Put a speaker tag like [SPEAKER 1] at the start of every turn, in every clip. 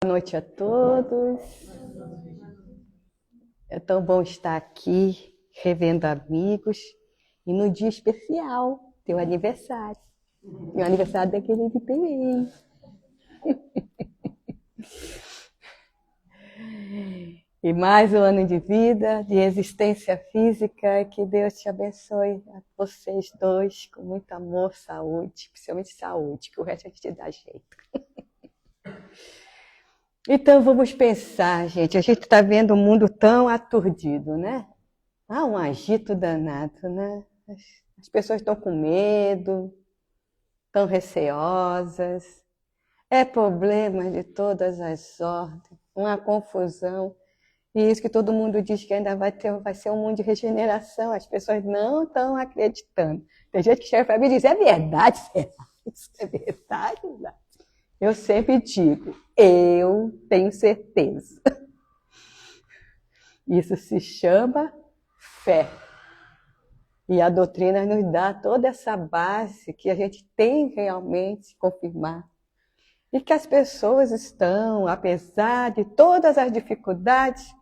[SPEAKER 1] Boa noite a todos. É tão bom estar aqui, revendo amigos, e no dia especial, teu aniversário. E o aniversário daquele que também. E mais um ano de vida, de existência física, que Deus te abençoe a vocês dois, com muito amor, saúde, principalmente saúde, que o resto a gente dá jeito. Então vamos pensar, gente, a gente está vendo um mundo tão aturdido, né? Há um agito danado, né? As pessoas estão com medo, estão receosas, é problema de todas as ordens, uma confusão. E isso que todo mundo diz que ainda vai ser um mundo de regeneração, as pessoas não estão acreditando. Tem gente que chega para mim e diz, é verdade, será? Isso é verdade? Eu sempre digo, eu tenho certeza. Isso se chama fé. E a doutrina nos dá toda essa base que a gente tem realmente que confirmar. E que as pessoas estão, apesar de todas as dificuldades,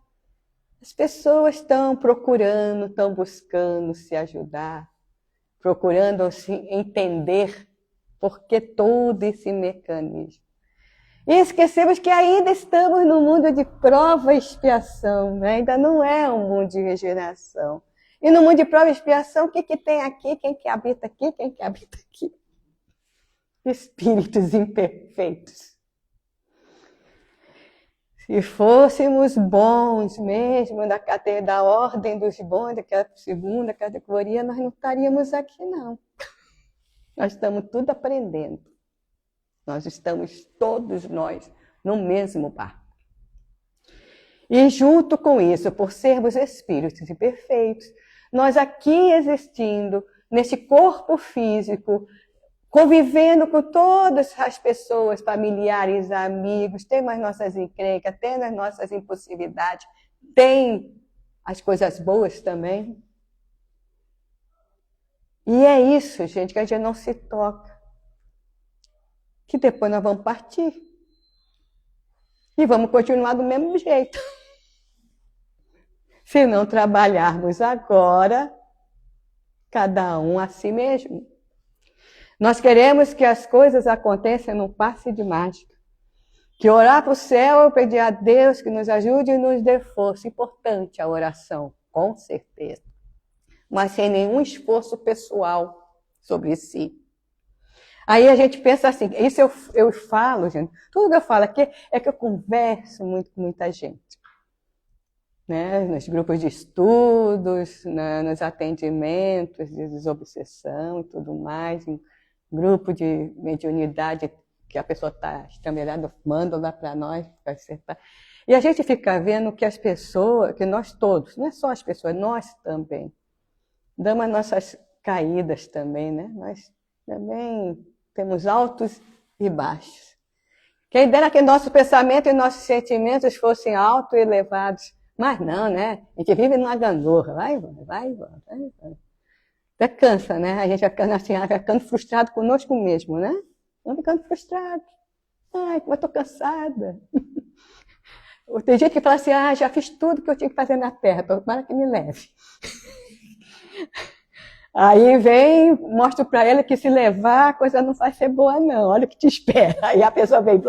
[SPEAKER 1] as pessoas estão procurando, estão buscando se ajudar, procurando se entender por que todo esse mecanismo. E esquecemos que ainda estamos no mundo de prova e expiação, né? Ainda não é um mundo de regeneração. E no mundo de prova e expiação, o que tem aqui? Quem que habita aqui? Quem que habita aqui? Espíritos imperfeitos. Se fôssemos bons mesmo, da ordem dos bons, daquela segunda categoria, nós não estaríamos aqui, não. Nós estamos tudo aprendendo. Nós estamos, todos nós, no mesmo barco. E junto com isso, por sermos espíritos imperfeitos, nós aqui existindo, nesse corpo físico, convivendo com todas as pessoas, familiares, amigos, temos as nossas encrencas, temos as nossas impossibilidades, tem as coisas boas também. E é isso, gente, que a gente não se toca. Que depois nós vamos partir. E vamos continuar do mesmo jeito. Se não trabalharmos agora, cada um a si mesmo. Nós queremos que as coisas aconteçam num passe de mágica. Que orar para o céu, pedir a Deus que nos ajude e nos dê força. Importante a oração, com certeza. Mas sem nenhum esforço pessoal sobre si. Aí a gente pensa assim, isso eu falo, gente, tudo que eu falo aqui é que eu converso muito com muita gente. Né? Nos grupos de estudos, nos atendimentos de desobsessão e tudo mais, em grupo de mediunidade que a pessoa está estambeirada, manda lá para nós, para acertar. E a gente fica vendo que as pessoas, que nós todos, não é só as pessoas, nós também, damos as nossas caídas também, né? Nós também temos altos e baixos. Quem dera que nosso pensamento e nossos sentimentos fossem altos e elevados. Mas não, né? A gente vive numa gangorra. Vai. Até cansa, né? A gente vai ficando frustrado conosco mesmo, né? Vamos ficando frustrado. Ai, como eu estou cansada. Tem gente que fala assim, já fiz tudo que eu tinha que fazer na Terra, tomara que me leve. Aí vem, mostro para ela que se levar, a coisa não vai ser boa, não. Olha o que te espera. Aí a pessoa vem,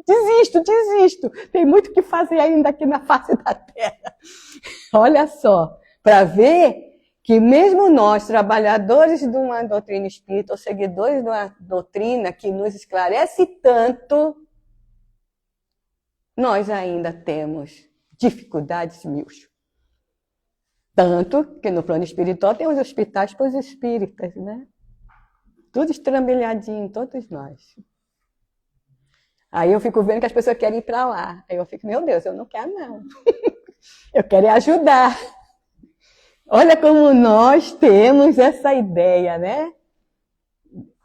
[SPEAKER 1] desisto. Tem muito o que fazer ainda aqui na face da Terra. Olha só, para ver que mesmo nós, trabalhadores de uma doutrina espírita, ou seguidores de uma doutrina que nos esclarece tanto, nós ainda temos dificuldades mil. Tanto que no plano espiritual temos hospitais para os espíritas, né? Tudo estrambelhadinho, todos nós. Aí eu fico vendo que as pessoas querem ir para lá. Aí eu fico, meu Deus, eu não quero não. Eu quero ajudar. Olha como nós temos essa ideia, né?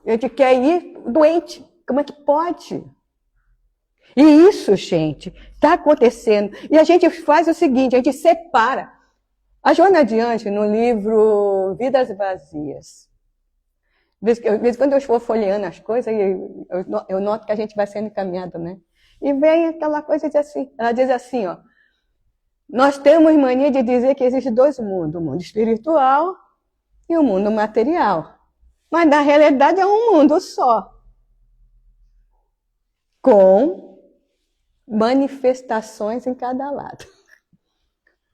[SPEAKER 1] A gente quer ir doente. Como é que pode? E isso, gente, está acontecendo. E a gente faz o seguinte, a gente separa. A Joana de Ângeles, no livro Vidas Vazias, De vez em quando eu estou folheando as coisas e eu noto que a gente vai sendo encaminhado, né? E vem aquela coisa de assim, ela diz assim, ó, nós temos mania de dizer que existe dois mundos, o mundo espiritual e o mundo material. Mas na realidade é um mundo só, com manifestações em cada lado.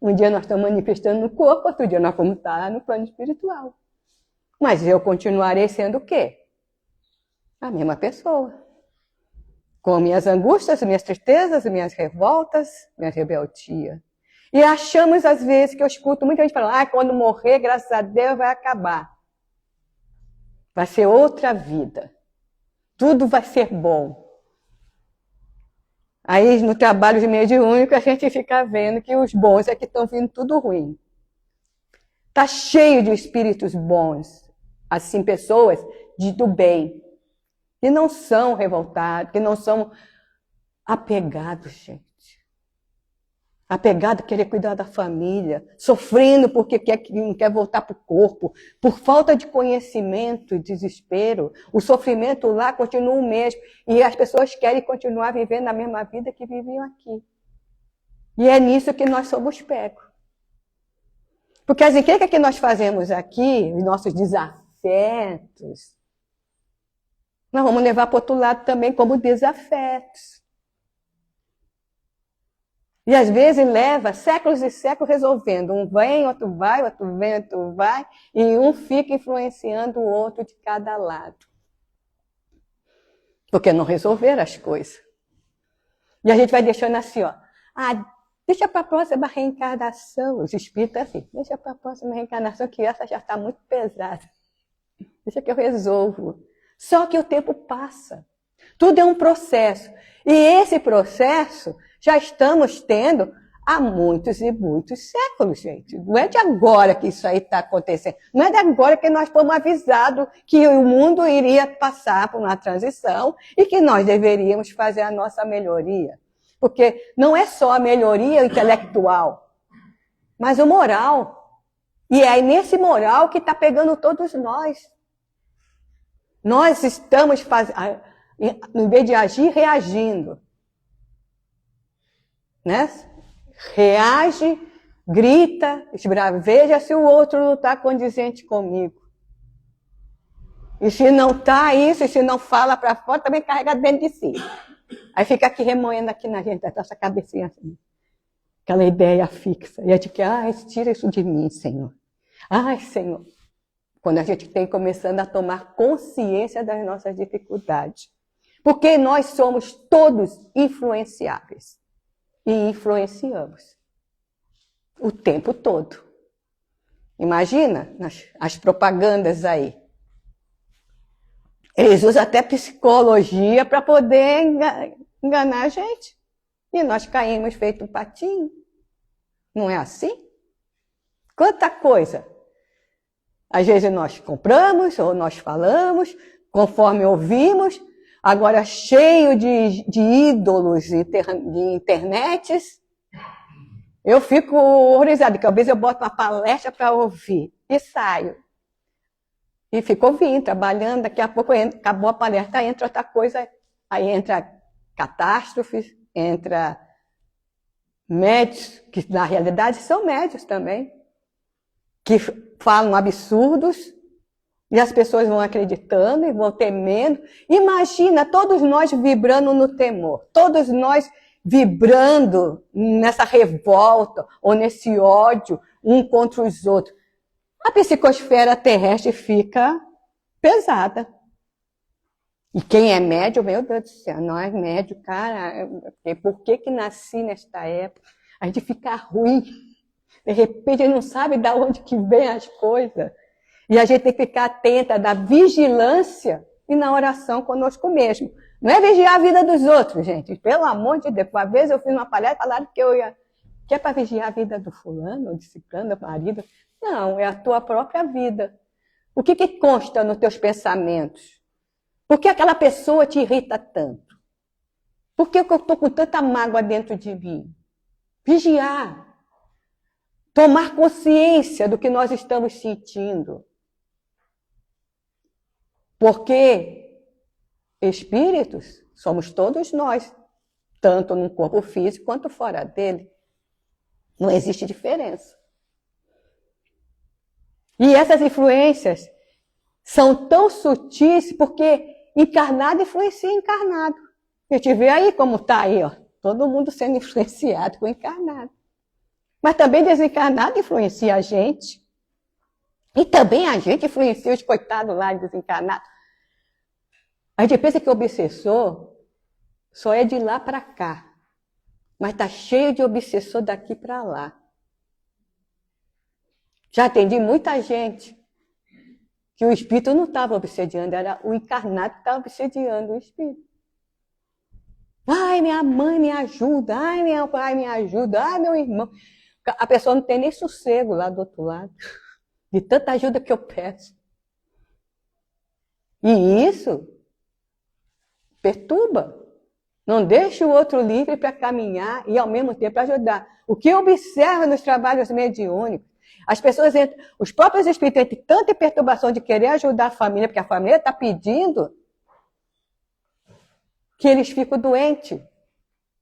[SPEAKER 1] Um dia nós estamos manifestando no corpo, outro dia nós vamos estar no plano espiritual. Mas eu continuarei sendo o quê? A mesma pessoa. Com minhas angústias, minhas tristezas, minhas revoltas, minha rebeldia. E achamos, às vezes, que eu escuto muita gente falando, quando morrer, graças a Deus, vai acabar. Vai ser outra vida. Tudo vai ser bom. Aí, no trabalho de mediúnico, a gente fica vendo que os bons é que estão vindo tudo ruim. Está cheio de espíritos bons. Assim, pessoas do bem. Que não são revoltados, que não são apegados, gente. Apegado a querer cuidar da família, sofrendo porque não quer voltar para o corpo, por falta de conhecimento e desespero. O sofrimento lá continua o mesmo. E as pessoas querem continuar vivendo a mesma vida que viviam aqui. E é nisso que nós somos pegos. Porque as encrencas que nós fazemos aqui, os nossos desafetos, nós vamos levar para o outro lado também como desafetos. E às vezes leva séculos e séculos resolvendo. Um vem, outro vai, outro vem, outro vai, e um fica influenciando o outro de cada lado. Porque não resolveram as coisas. E a gente vai deixando assim, ó. Deixa para a próxima reencarnação. Os espíritos assim, deixa para a próxima reencarnação, que essa já está muito pesada. Deixa que eu resolvo. Só que o tempo passa. Tudo é um processo. E esse processo já estamos tendo há muitos e muitos séculos, gente. Não é de agora que isso aí está acontecendo. Não é de agora que nós fomos avisados que o mundo iria passar por uma transição e que nós deveríamos fazer a nossa melhoria. Porque não é só a melhoria intelectual, mas o moral. E é nesse moral que está pegando todos nós. Nós estamos fazendo, em vez de agir, reagindo. Né? Reage, grita, esbraveja se o outro não está condizente comigo. E se não está isso, e se não fala para fora, também carrega dentro de si. Aí fica aqui remoendo aqui na gente, essa cabecinha assim. Aquela ideia fixa. E a gente quer, tira isso de mim, Senhor. Ai, Senhor. Quando a gente tem começando a tomar consciência das nossas dificuldades. Porque nós somos todos influenciáveis. E influenciamos. O tempo todo. Imagina as propagandas aí. Eles usam até psicologia para poder enganar a gente. E nós caímos feito um patinho. Não é assim? Quanta coisa. Às vezes nós compramos ou nós falamos, conforme ouvimos. Agora cheio de ídolos de internets. Eu fico horrorizada, porque às vezes eu boto uma palestra para ouvir e saio. E fico ouvindo, trabalhando, daqui a pouco acabou a palestra, entra outra coisa, aí entra catástrofes, entra médios, que na realidade são médios também, que falam absurdos, e as pessoas vão acreditando e vão temendo. Imagina, todos nós vibrando no temor, todos nós vibrando nessa revolta ou nesse ódio um contra os outros. A psicosfera terrestre fica pesada. E quem é médio, meu Deus do céu, nós médio, cara, por que nasci nesta época? A gente fica ruim. De repente, a gente não sabe de onde que vem as coisas. E a gente tem que ficar atenta da vigilância e na oração conosco mesmo. Não é vigiar a vida dos outros, gente. Pelo amor de Deus. Uma vez eu fiz uma palestra, falaram que que é para vigiar a vida do fulano, de ciclano, do marido. Não, é a tua própria vida. O que consta nos teus pensamentos? Por que aquela pessoa te irrita tanto? Por que eu estou com tanta mágoa dentro de mim? Vigiar. Tomar consciência do que nós estamos sentindo. Porque espíritos somos todos nós, tanto no corpo físico quanto fora dele. Não existe diferença. E essas influências são tão sutis porque encarnado influencia encarnado. A gente vê aí como está aí, ó, todo mundo sendo influenciado com o encarnado. Mas também desencarnado influencia a gente. E também a gente influencia os coitados lá desencarnados. A gente pensa que o obsessor só é de lá para cá. Mas está cheio de obsessor daqui para lá. Já atendi muita gente que o espírito não estava obsediando, era o encarnado que estava obsediando o espírito. Ai, minha mãe me ajuda, ai, meu pai me ajuda, ai, meu irmão. A pessoa não tem nem sossego lá do outro lado, de tanta ajuda que eu peço. E isso perturba. Não deixa o outro livre para caminhar e, ao mesmo tempo, ajudar. O que eu observo nos trabalhos mediúnicos, as pessoas entram, os próprios espíritos entram tanta perturbação de querer ajudar a família, porque a família está pedindo, que eles ficam doentes.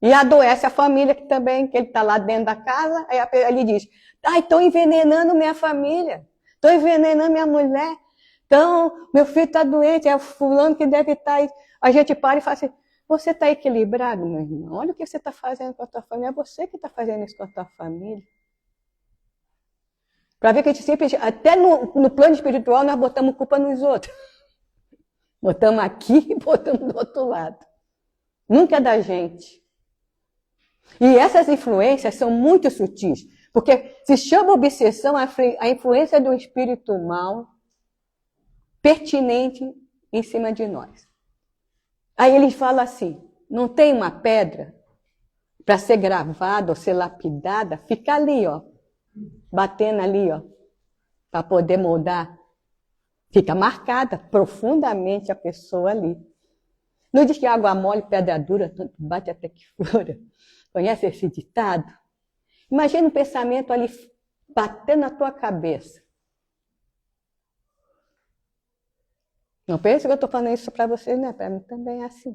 [SPEAKER 1] E adoece a família que também, que ele está lá dentro da casa, aí ele diz, ai, estão envenenando minha família, estão envenenando minha mulher, então, meu filho está doente, é o fulano que deve estar aí. A gente para e fala assim, você está equilibrado, meu irmão? Olha o que você está fazendo com a tua família, é você que está fazendo isso com a tua família. Para ver que a gente sempre, até no plano espiritual, nós botamos culpa nos outros. Botamos aqui e botamos do outro lado. Nunca é da gente. E essas influências são muito sutis, porque se chama obsessão a influência do espírito mal pertinente em cima de nós. Aí ele fala assim, não tem uma pedra para ser gravada ou ser lapidada, fica ali, ó, batendo ali, ó, para poder moldar. Fica marcada profundamente a pessoa ali. Não diz que água mole, pedra dura, tanto bate até que fura. Conhece esse ditado? Imagina um pensamento ali batendo na tua cabeça. Não pense que eu estou falando isso para vocês, né? Para mim também é assim.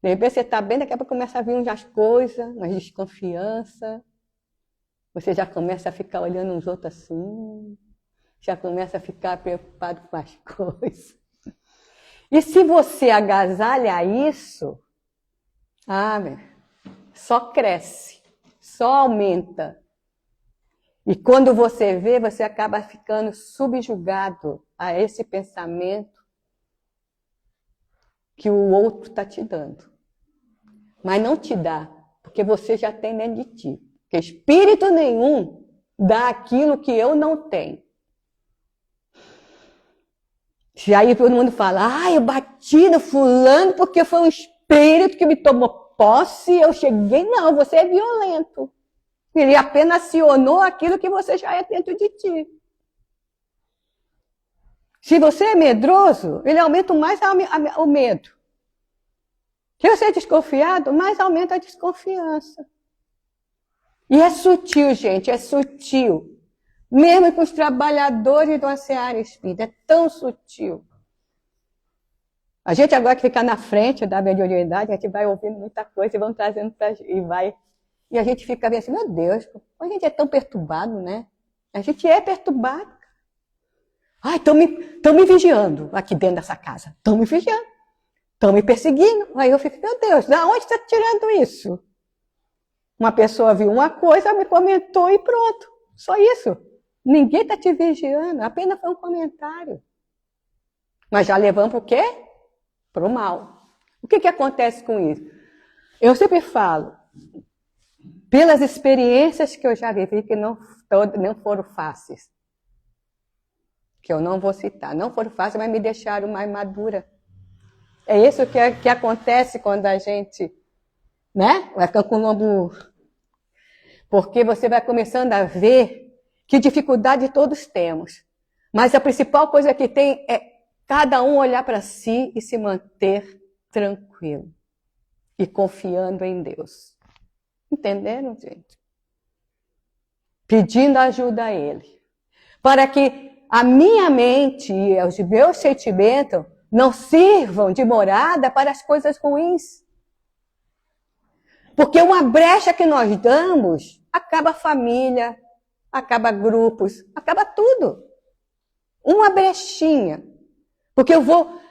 [SPEAKER 1] De repente você está bem, daqui a pouco começa a vir umas coisas, uma desconfiança. Você já começa a ficar olhando uns outros assim. Já começa a ficar preocupado com as coisas. E se você agasalha isso, só cresce, só aumenta. E quando você vê, você acaba ficando subjugado a esse pensamento que o outro está te dando. Mas não te dá, porque você já tem dentro de ti. Porque espírito nenhum dá aquilo que eu não tenho. E aí todo mundo fala, eu bati no fulano porque foi um espírito que me tomou posse, eu cheguei. Não, você é violento. Ele apenas acionou aquilo que você já é dentro de ti. Se você é medroso, ele aumenta mais o medo. Se você é desconfiado, mais aumenta a desconfiança. E é sutil, gente, é sutil. Mesmo com os trabalhadores do seara espírita, é tão sutil. A gente agora que fica na frente da mediunidade, a gente vai ouvindo muita coisa e vão trazendo pra gente, e a gente fica vendo assim, meu Deus, a gente é tão perturbado, né? A gente é perturbado. Estão me vigiando aqui dentro dessa casa. Estão me vigiando. Estão me perseguindo. Aí eu fico, meu Deus, da onde está tirando isso? Uma pessoa viu uma coisa, me comentou e pronto. Só isso. Ninguém está te vigiando, apenas foi um comentário. Mas já levamos para o quê? Para o mal. O que acontece com isso? Eu sempre falo, pelas experiências que eu já vivi, que não foram fáceis, que eu não vou citar, não foram fáceis, mas me deixaram mais madura. É isso que acontece quando a gente, né, vai ficando com o lombo, porque você vai começando a ver que dificuldade todos temos. Mas a principal coisa que tem é cada um olhar para si e se manter tranquilo e confiando em Deus. Entenderam, gente? Pedindo ajuda a Ele. Para que a minha mente e os meus sentimentos não sirvam de morada para as coisas ruins. Porque uma brecha que nós damos, acaba a família, acaba grupos, acaba tudo. Uma brechinha. Porque eu vou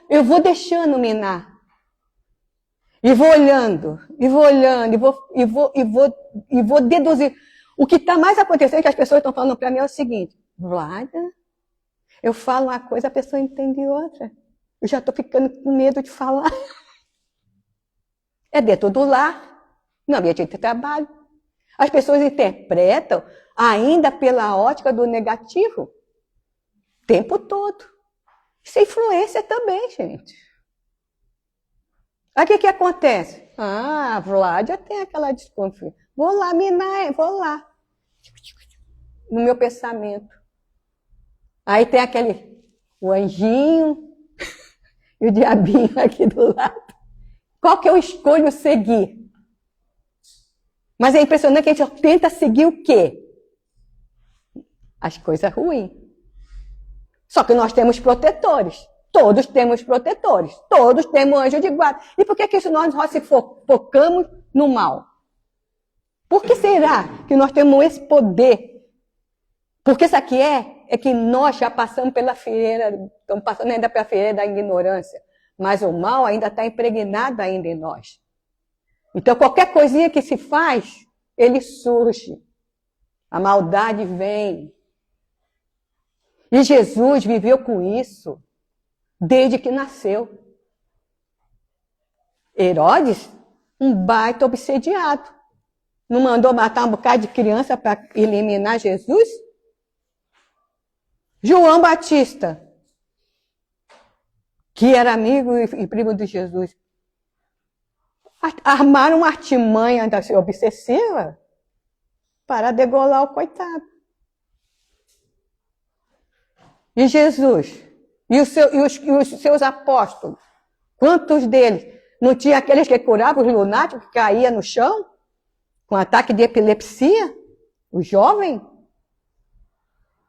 [SPEAKER 1] deixando minar. E vou olhando, e vou deduzir. O que está mais acontecendo é que as pessoas estão falando para mim é o seguinte: Vládia, eu falo uma coisa, a pessoa entende outra. Eu já estou ficando com medo de falar. É dentro do lar, no ambiente de trabalho. As pessoas interpretam ainda pela ótica do negativo. O tempo todo. Isso é influência também, gente. Aí o que acontece? Ah, a Vládia tem aquela desconfiança. Vou lá, vou lá. No meu pensamento. Aí tem o anjinho e o diabinho aqui do lado. Qual que eu escolho seguir? Mas é impressionante que a gente tenta seguir o quê? As coisas ruins. Só que nós temos protetores. Todos temos protetores. Todos temos anjo de guarda. E por que isso nós se focamos no mal? Por que será que nós temos esse poder? Porque isso aqui é que nós já passamos pela fileira, estamos passando ainda pela fileira da ignorância. Mas o mal ainda está impregnado ainda em nós. Então, qualquer coisinha que se faz, ele surge. A maldade vem. E Jesus viveu com isso desde que nasceu. Herodes, um baita obsediado. Não mandou matar um bocado de criança para eliminar Jesus? João Batista, que era amigo e primo de Jesus, armaram uma artimanha obsessiva para degolar o coitado. E Jesus, e os seus apóstolos, quantos deles não tinha aqueles que curavam os lunáticos que caíam no chão com ataque de epilepsia? O jovem,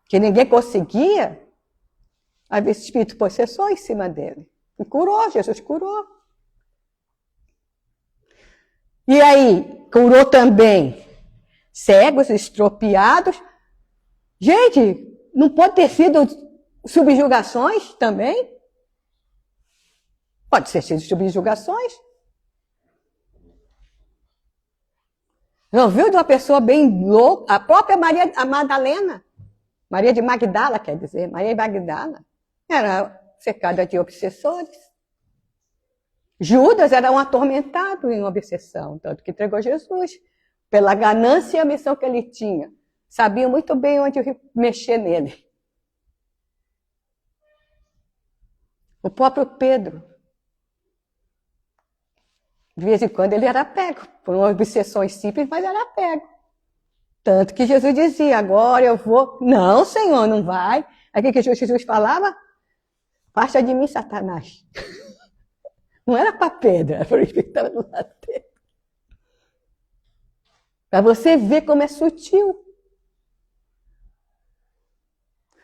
[SPEAKER 1] que ninguém conseguia, havia esse espírito possessor em cima dele. E curou, Jesus curou. E aí, curou também cegos, estropiados. Gente, não pode ter sido subjugações também? Pode ser sido subjugações. Não viu de uma pessoa bem louca? A própria Maria, a Madalena, Maria de Magdala, quer dizer, Maria de Magdala, era cercada de obsessores. Judas era um atormentado em obsessão, tanto que entregou Jesus. Pela ganância e a missão que ele tinha. Sabia muito bem onde mexer nele. O próprio Pedro, de vez em quando ele era pego, por obsessões simples, mas era pego. Tanto que Jesus dizia, agora eu vou... Não, Senhor, não vai. Aí o que Jesus falava? Afasta de mim, Satanás. Não era para Pedro, era para o Espírito que estava do lado dele. Para você ver como é sutil.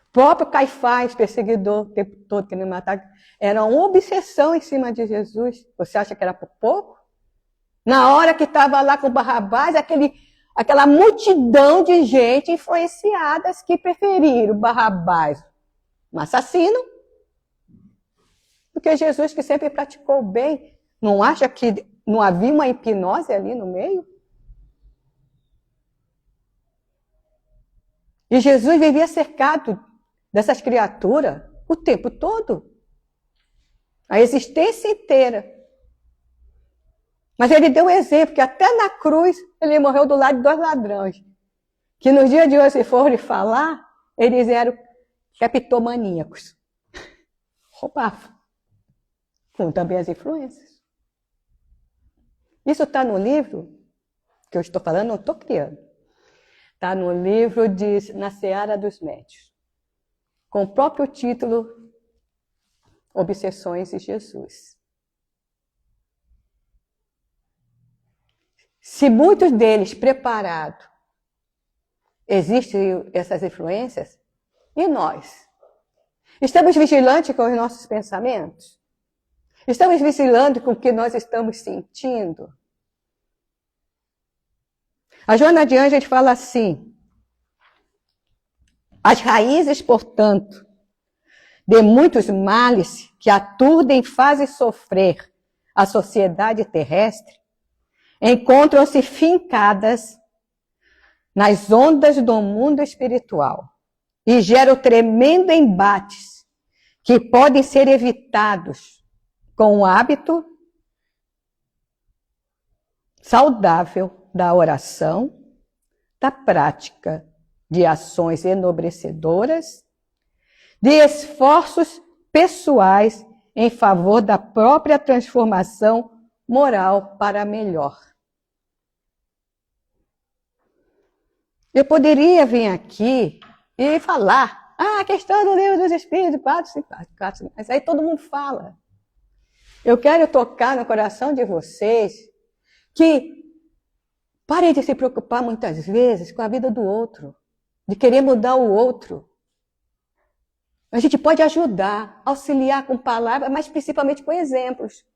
[SPEAKER 1] O próprio Caifás, perseguidor, o tempo todo querendo matar, era uma obsessão em cima de Jesus. Você acha que era por pouco? Na hora que estava lá com Barrabás, aquela multidão de gente influenciadas que preferiram Barrabás, um assassino, do que Jesus, que sempre praticou o bem. Não acha que não havia uma hipnose ali no meio? E Jesus vivia cercado dessas criaturas o tempo todo. A existência inteira. Mas ele deu um exemplo, que até na cruz ele morreu do lado de 2 ladrões. Que nos dias de hoje, se forem falar, eles eram capitomaníacos. Roubavam. Com também as influências. Isso está no livro que eu estou falando, não estou criando. Está no livro de Na Seara dos Médios. Com o próprio título Obsessões de Jesus. Se muitos deles preparados existem essas influências, e nós? Estamos vigilantes com os nossos pensamentos? Estamos vigilantes com o que nós estamos sentindo? A Joana de Ângeles fala assim: as raízes, portanto, de muitos males que aturdem e fazem sofrer a sociedade terrestre, encontram-se fincadas nas ondas do mundo espiritual e geram tremendo embates que podem ser evitados com o hábito saudável da oração, da prática de ações enobrecedoras, de esforços pessoais em favor da própria transformação moral para melhor. Eu poderia vir aqui e falar, a questão do livro dos Espíritos, mas aí todo mundo fala. Eu quero tocar no coração de vocês que parem de se preocupar muitas vezes com a vida do outro, de querer mudar o outro. A gente pode ajudar, auxiliar com palavras, mas principalmente com exemplos.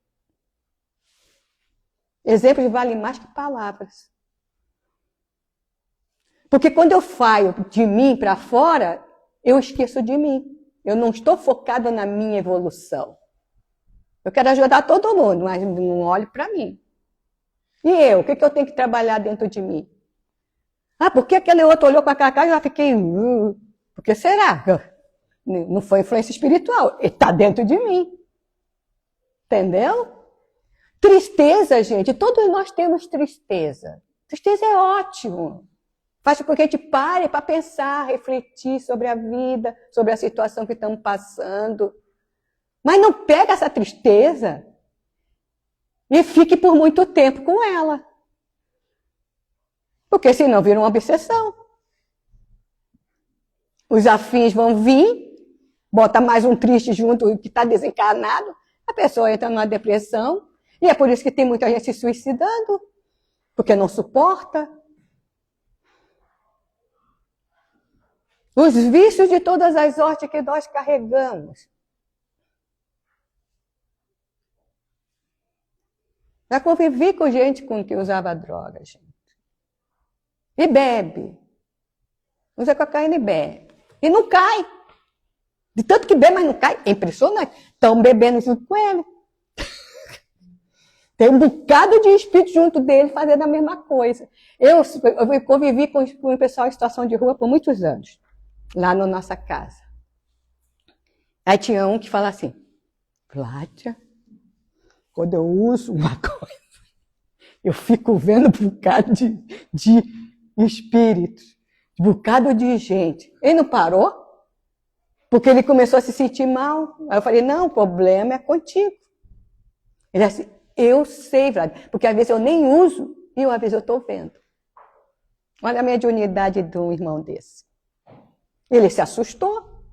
[SPEAKER 1] Exemplos valem mais que palavras. Porque quando eu faio de mim para fora, eu esqueço de mim. Eu não estou focada na minha evolução. Eu quero ajudar todo mundo, mas não olho para mim. E eu? O que eu tenho que trabalhar dentro de mim? Porque aquele outro olhou com a cara e já fiquei... Por que será? Não foi influência espiritual. Ele está dentro de mim. Entendeu? Tristeza, gente. Todos nós temos tristeza. Tristeza é ótimo. Faz com que a gente pare para pensar, refletir sobre a vida, sobre a situação que estamos passando. Mas não pega essa tristeza e fique por muito tempo com ela. Porque senão vira uma obsessão. Os afins vão vir, bota mais um triste junto que está desencarnado, a pessoa entra numa depressão, e é por isso que tem muita gente se suicidando, porque não suporta. Os vícios de todas as ordens que nós carregamos. Já convivi com gente que usava droga, gente. E bebe. Usa cocaína e bebe. E não cai. De tanto que bebe, mas não cai. É impressionante. Estão bebendo junto com ele. Tem um bocado de espírito junto dele fazendo a mesma coisa. Eu convivi com o pessoal em situação de rua por muitos anos. Lá na nossa casa. Aí tinha um que fala assim, Vládia, quando eu uso uma coisa, eu fico vendo um bocado de espíritos, um bocado de gente. Ele não parou, porque ele começou a se sentir mal. Aí eu falei, não, o problema é contigo. Ele disse, eu sei, Vládia, porque às vezes eu nem uso e às vezes eu estou vendo. Olha a mediunidade de um irmão desse. Ele se assustou.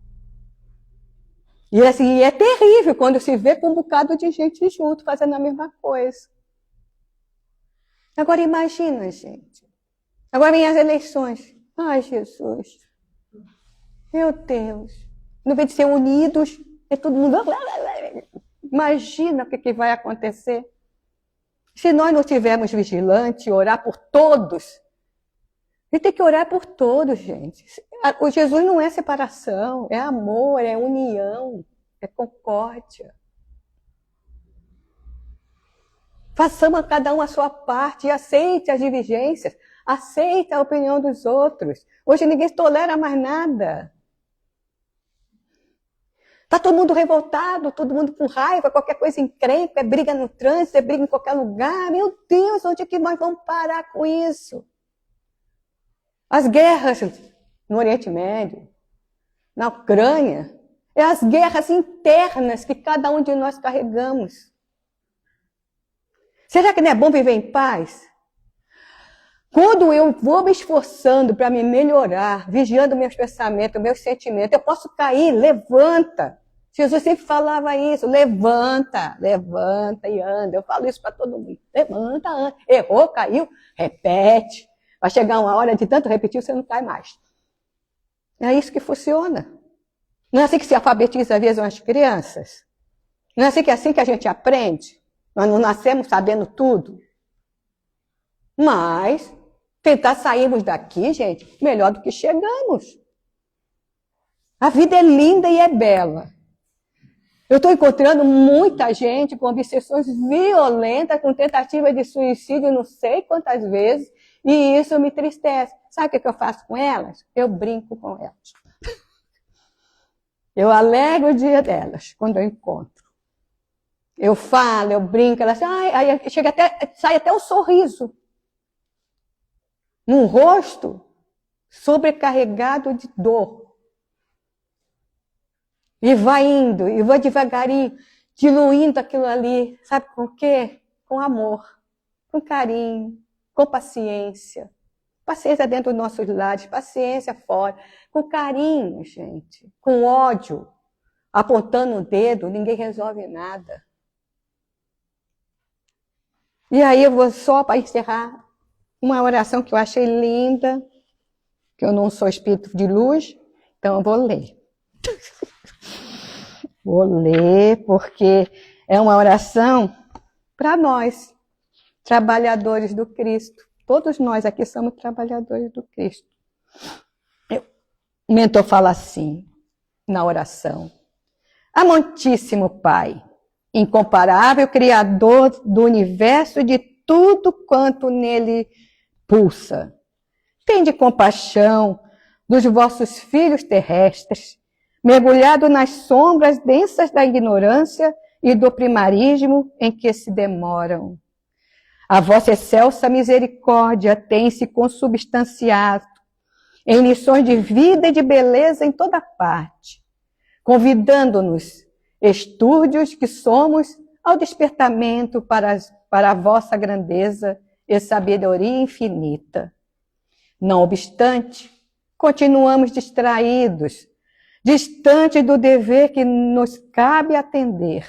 [SPEAKER 1] E assim, é terrível quando se vê com um bocado de gente junto, fazendo a mesma coisa. Agora imagina, gente. Agora vem as eleições. Ai, Jesus. Meu Deus. Não vem de ser unidos, é todo mundo... Imagina o que vai acontecer. Se nós não estivermos vigilantes, orar por todos... A gente tem que orar por todos, gente. O Jesus não é separação, é amor, é união, é concórdia. Façamos a cada um a sua parte e aceite as divergências, aceite a opinião dos outros. Hoje ninguém tolera mais nada. Está todo mundo revoltado, todo mundo com raiva, qualquer coisa encrenca, é briga no trânsito, é briga em qualquer lugar. Meu Deus, onde é que nós vamos parar com isso? As guerras no Oriente Médio, na Ucrânia, é as guerras internas que cada um de nós carregamos. Será que não é bom viver em paz? Quando eu vou me esforçando para me melhorar, vigiando meus pensamentos, meus sentimentos, eu posso cair, levanta. Jesus sempre falava isso, levanta, levanta e anda. Eu falo isso para todo mundo, levanta, anda. Errou, caiu, repete. Vai chegar uma hora de tanto repetir, você não cai mais. É isso que funciona. Não é assim que se alfabetiza, às vezes, as crianças? Não é assim que a gente aprende? Nós não nascemos sabendo tudo. Mas tentar sairmos daqui, gente, melhor do que chegamos. A vida é linda e é bela. Eu estou encontrando muita gente com obsessões violentas, com tentativa de suicídio não sei quantas vezes, e isso me entristece. Sabe o que eu faço com elas? Eu brinco com elas. Eu alegro o dia delas, quando eu encontro. Eu falo, eu brinco, elas aí sai até um sorriso. Num rosto sobrecarregado de dor. E vai indo, e vai devagarinho, diluindo aquilo ali. Sabe com o quê? Com amor, com carinho, com paciência. Paciência dentro dos nossos lares, paciência fora. Com carinho, gente. Com ódio. Apontando o dedo, ninguém resolve nada. E aí eu vou só para encerrar uma oração que eu achei linda, que eu não sou espírito de luz, então eu vou ler. Vou ler porque é uma oração para nós, trabalhadores do Cristo. Todos nós aqui somos trabalhadores do Cristo. O mentor fala assim, na oração. Amantíssimo Pai, incomparável Criador do universo e de tudo quanto nele pulsa. Tende compaixão dos vossos filhos terrestres, mergulhado nas sombras densas da ignorância e do primarismo em que se demoram. A vossa excelsa misericórdia tem se consubstanciado em lições de vida e de beleza em toda parte, convidando-nos, estúrdios que somos, ao despertamento para a vossa grandeza e sabedoria infinita. Não obstante, continuamos distraídos, distantes do dever que nos cabe atender.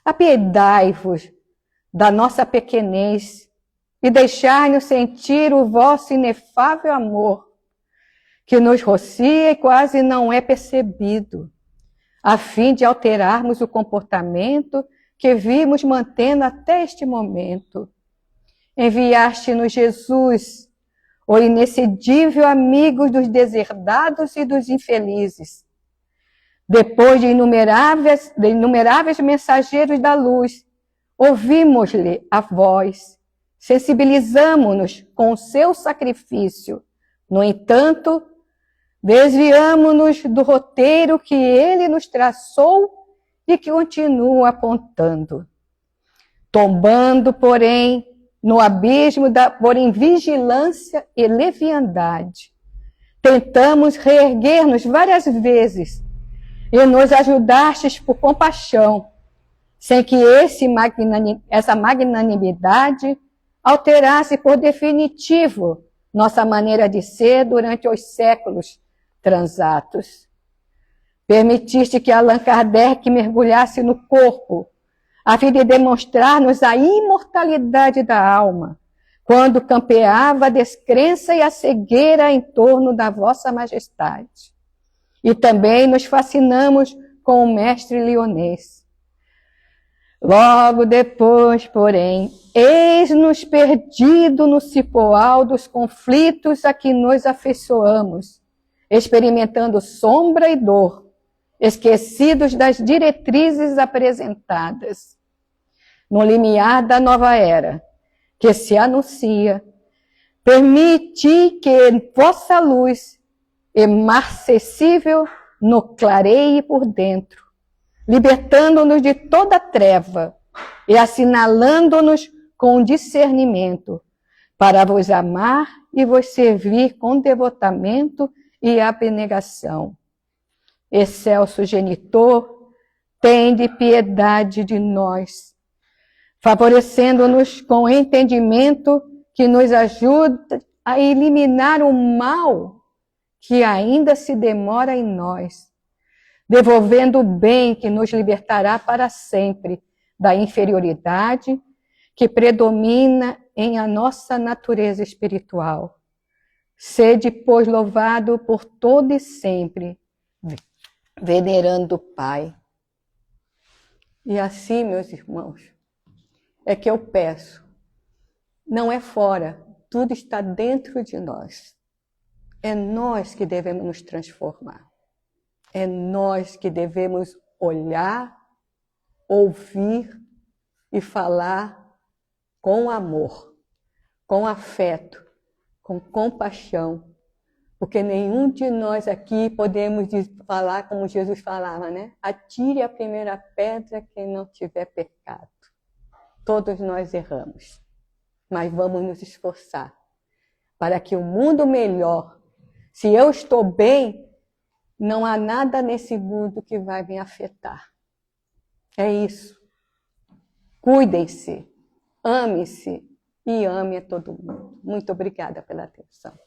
[SPEAKER 1] Apiedai-vos da nossa pequenez e deixai-nos sentir o vosso inefável amor, que nos rocia e quase não é percebido, a fim de alterarmos o comportamento que vimos mantendo até este momento. Enviaste-nos Jesus, o inexcedível amigo dos deserdados e dos infelizes. Depois de inumeráveis mensageiros da luz, ouvimos-lhe a voz, sensibilizamo-nos com o seu sacrifício. No entanto, desviamo-nos do roteiro que ele nos traçou e que continua apontando. Tombando, porém, no abismo por invigilância e leviandade. Tentamos reerguer-nos várias vezes e nos ajudastes por compaixão, sem que essa magnanimidade alterasse por definitivo nossa maneira de ser durante os séculos transatos. Permitiste que Allan Kardec mergulhasse no corpo, a fim de demonstrar-nos a imortalidade da alma, quando campeava a descrença e a cegueira em torno da vossa majestade. E também nos fascinamos com o mestre Lyonês. Logo depois, porém, eis-nos perdido no cipoal dos conflitos a que nos afeiçoamos, experimentando sombra e dor, esquecidos das diretrizes apresentadas. No limiar da nova era, que se anuncia, permiti que vossa luz, imarcessível, nos clareie por dentro, libertando-nos de toda treva e assinalando-nos com discernimento, para vos amar e vos servir com devotamento e abnegação. Excelso genitor, tende piedade de nós, favorecendo-nos com entendimento que nos ajuda a eliminar o mal que ainda se demora em nós, devolvendo o bem que nos libertará para sempre da inferioridade que predomina em a nossa natureza espiritual. Sede, pois, louvado por todo e sempre. venerando o Pai. E assim, meus irmãos, é que eu peço. Não é fora, tudo está dentro de nós. É nós que devemos nos transformar. É nós que devemos olhar, ouvir e falar com amor, com afeto, com compaixão. Porque nenhum de nós aqui podemos falar como Jesus falava, né? Atire a primeira pedra quem não tiver pecado. Todos nós erramos, mas vamos nos esforçar para que o mundo melhor. Se eu estou bem, não há nada nesse mundo que vai me afetar. É isso. Cuidem-se, ame-se e ame a todo mundo. Muito obrigada pela atenção.